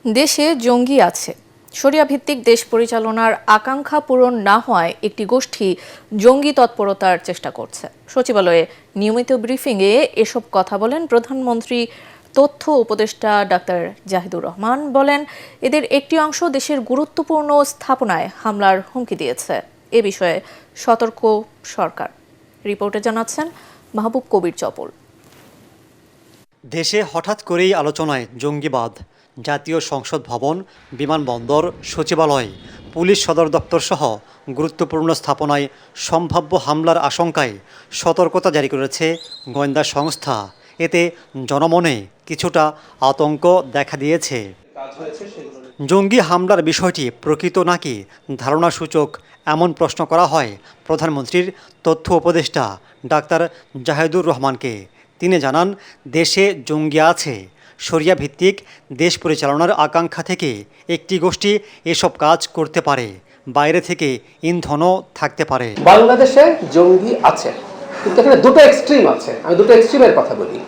দেশে জঙ্গি আছে। শরিয়া ভিত্তিক দেশ পরিচালনার আকাঙ্ক্ষা পূরণ না হওয়ায় একটি গোষ্ঠী জঙ্গি তৎপরতার চেষ্টা করছে। সচিবালয়ে নিয়মিত ব্রিফিংয়ে এসব কথা বলেন প্রধানমন্ত্রী তথ্য উপদেষ্টা ডাক্তার জাহিদুর রহমান। বলেন, এদের একটি অংশ দেশের গুরুত্বপূর্ণ স্থাপনায় হামলার হুমকি দিয়েছে। এ বিষয়ে সতর্ক সরকার। রিপোর্টে জানাচ্ছেন মাহবুব কবির চপল। দেশে হঠাৎ করেই আলোচনায় জঙ্গিবাদ। জাতীয় সংসদ ভবন, বিমানবন্দর, সচিবালয়, পুলিশ সদর দপ্তর সহ গুরুত্বপূর্ণ স্থাপনায় সম্ভাব্য হামলার আশঙ্কায় সতর্কতা জারি করেছে গোয়েন্দা সংস্থা। এতে জনমনে কিছুটা আতঙ্ক দেখা দিয়েছে। জঙ্গি হামলার বিষয়টি প্রকৃত নাকি ধারণাসূচক এমন প্রশ্ন করা হয় প্রধানমন্ত্রীর তথ্য উপদেষ্টা ডাক্তার জাহিদুর রহমানকে। তিনি জানান, দেশে জঙ্গি আছে। শরিয়া ভিত্তিক দেশ পরিচালনার আকাঙ্ক্ষা থেকে একটি গোষ্ঠী এসব কাজ করতে পারে। বাইরে থেকে ইন্ধনও থাকতে পারে। বাংলাদেশে জঙ্গি আছে, কিন্তু এখানে দুটো এক্সট্রিম আছে। আমি দুটো এক্সট্রিমের কথা বলি।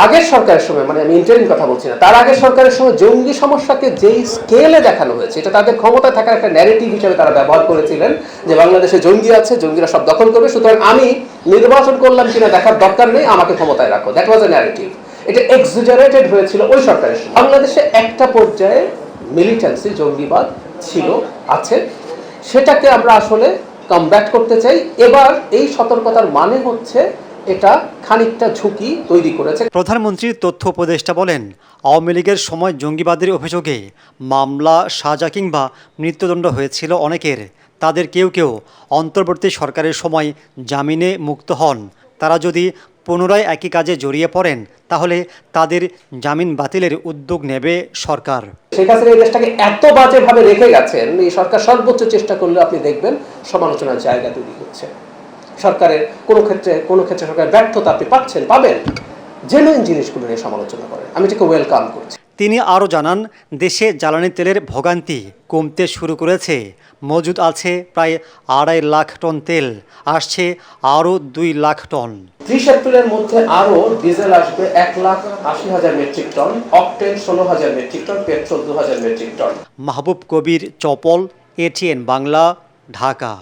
আগের সরকারের সময়, মানে আমি ইন্টারিম কথা বলছি না, তার আগের সরকারের সময় জঙ্গি সমস্যাকে যেই স্কেলে দেখানো হয়েছে, এটা তাদের ক্ষমতায় থাকার একটা ন্যারেটিভ হিসেবে তারা ব্যবহার করেছিলেন যে বাংলাদেশে জঙ্গি আছে, জঙ্গিরা সব দখল করবে, সুতরাং আমি নির্বাচন করলাম কিনা দেখার দরকার নেই, আমাকে ক্ষমতায় রাখো। That was A narrative. এটা এক্সাজারেটেড হয়েছিল ওই সরকারের সময়। বাংলাদেশে একটা পর্যায়ে মিলিটেন্সি, জঙ্গিবাদ ছিল, আছে। সেটাকে আমরা আসলে কমব্যাট করতে চাই। এবার এই সতর্কতার মানে হচ্ছে এটা খানিকটা ঝুঁকি তৈরি করেছে। প্রধানমন্ত্রীর তথ্য উপদেষ্টা বলেন, আওয়ামী লীগের সময় জঙ্গিবাদের অভিযোগে মামলা, সাজা কিংবা মৃত্যুদণ্ড হয়েছিল অনেকের। তাদের কেউ কেউ অন্তর্বর্তী সরকারের সময় জামিনে মুক্ত হন। তারা যদি পুনরায় একই কাজে জড়িয়ে পড়েন, তাহলে তাদের জামিন বাতিলের উদ্যোগ নেবে সরকার। শেখ হাসিনা এই দেশটাকে এত বাজেভাবে রেখে গেছেন, এই সরকার সর্বোচ্চ চেষ্টা করলে আপনি দেখবেন সমালোচনার জায়গা তৈরি হচ্ছে। সরকারের কোনো ক্ষেত্রে সরকারের ব্যর্থতা আপনি পাবেন। জেনুইন জিনিসগুলো নিয়ে সমালোচনা করেন, আমি এটাকে ওয়েলকাম করছি। তিনি আরও জানান, দেশে জ্বালানি তেলের ভোগান্তি কমতে শুরু করেছে। মজুদ আছে প্রায় 2.5 লাখ টন তেল, আসছে আরও 2 লাখ টন। 30 এপ্রিলের মধ্যে আরও ডিজেল আসবে 1,80,000 metric ton, octane 16,000 metric ton, petrol 2,000 metric ton. Mahbub Kabir Chapal, ATN Bangla, Dhaka.